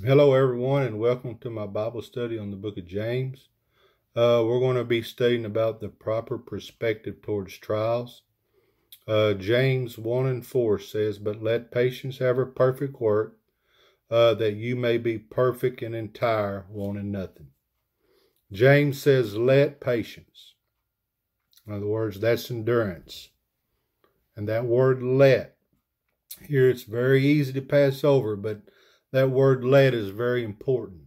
Hello, everyone, and welcome to my Bible study on the book of James. We're going to be studying about the proper perspective towards trials. James 1 and 4 says, "But let patience have her perfect work, that you may be perfect and entire, wanting nothing." James says, let patience. In other words, that's endurance. And that word let, here it's very easy to pass over, but that word let is very important.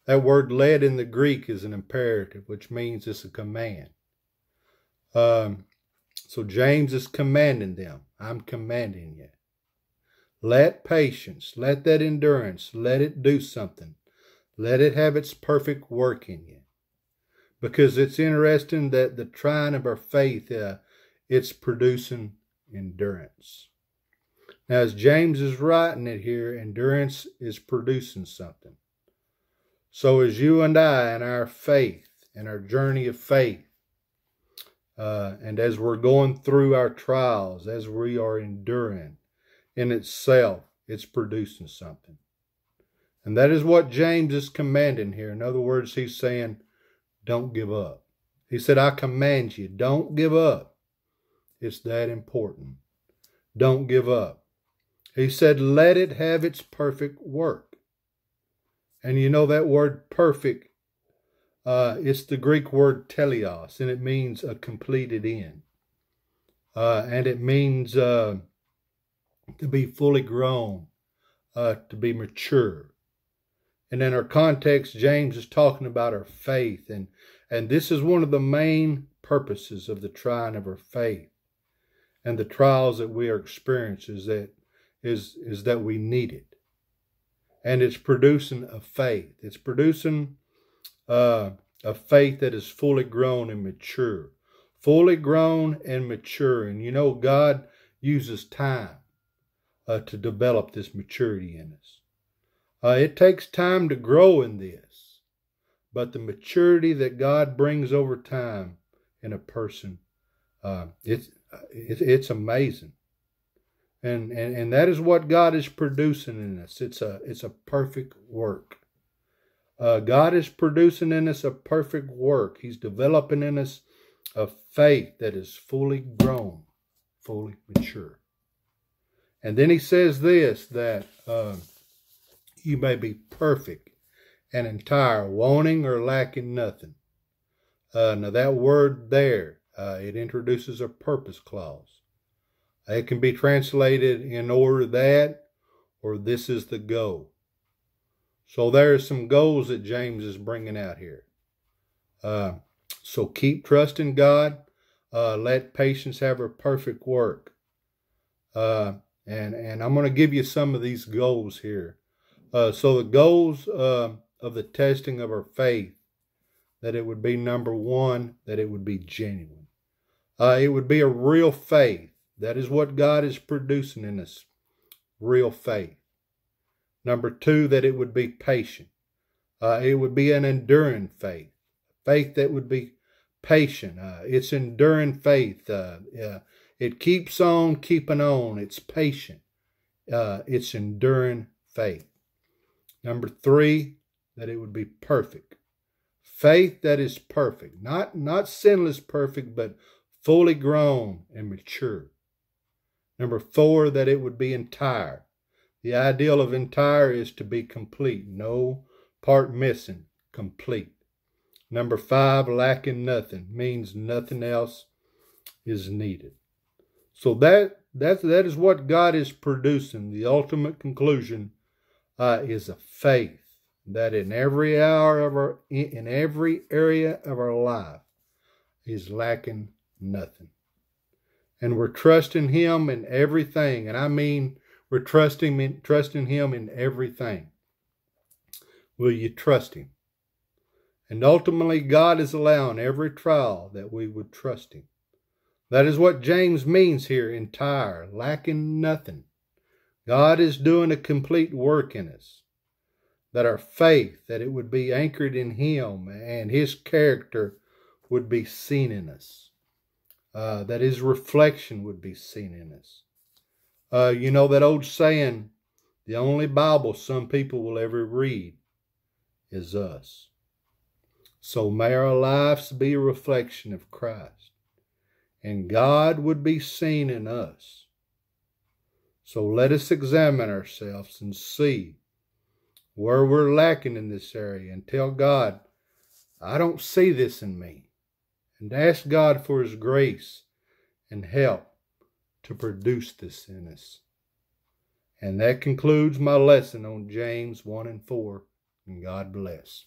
That word let in the Greek is an imperative, which means it's a command. So James is commanding them. I'm commanding you. Let patience, let that endurance, let it do something. Let it have its perfect work in you. Because it's interesting that the trying of our faith, it's producing endurance. Now, as James is writing it here, endurance is producing something. So as you and I in our faith, in our journey of faith, and as we're going through our trials, as we are enduring, in itself, it's producing something. And that is what James is commanding here. In other words, he's saying, don't give up. He said, I command you, don't give up. It's that important. Don't give up. He said, let it have its perfect work. And you know that word perfect, it's the Greek word teleos, and it means a completed end. And it means to be fully grown, to be mature. And in our context, James is talking about our faith. And this is one of the main purposes of the trying of our faith. And the trials that we are experiencing is that we need it. And it's producing a faith. It's producing a faith that is fully grown and mature. Fully grown and mature. And you know, God uses time to develop this maturity in us. It takes time to grow in this. But the maturity that God brings over time in a person, it's amazing. And that is what God is producing in us. It's a perfect work. God is producing in us a perfect work. He's developing in us a faith that is fully grown, fully mature. And then he says this, that you may be perfect and entire, wanting or lacking nothing. Now that word there, it introduces a purpose clause. It can be translated in order that, or this is the goal. So there are some goals that James is bringing out here. So keep trusting God. Let patience have her perfect work. And I'm going to give you some of these goals here. So the goals of the testing of our faith, that it would be, number one, that it would be genuine. It would be a real faith. That is what God is producing in us, real faith. Number two, that it would be patient. It would be an enduring faith, faith that would be patient. It's enduring faith. It keeps on keeping on. It's patient. It's enduring faith. Number three, that it would be perfect. Faith that is perfect, not sinless perfect, but fully grown and mature. Number four, that it would be entire. The ideal of entire is to be complete. No part missing, complete. Number five, lacking nothing, means nothing else is needed. So that is what God is producing. The ultimate conclusion is a faith that in every hour of in every area of our life is lacking nothing. And we're trusting Him in everything. And I mean, we're trusting Him in everything. Will you trust Him? And ultimately, God is allowing every trial that we would trust Him. That is what James means here, entire, lacking nothing. God is doing a complete work in us. That our faith, that it would be anchored in Him and His character would be seen in us. That His reflection would be seen in us. You know that old saying, The only Bible some people will ever read is us. So may our lives be a reflection of Christ, and God would be seen in us. So let us examine ourselves and see where we're lacking in this area, and tell God, I don't see this in me. And ask God for His grace and help to produce this in us. And that concludes my lesson on James 1 and 4. And God bless.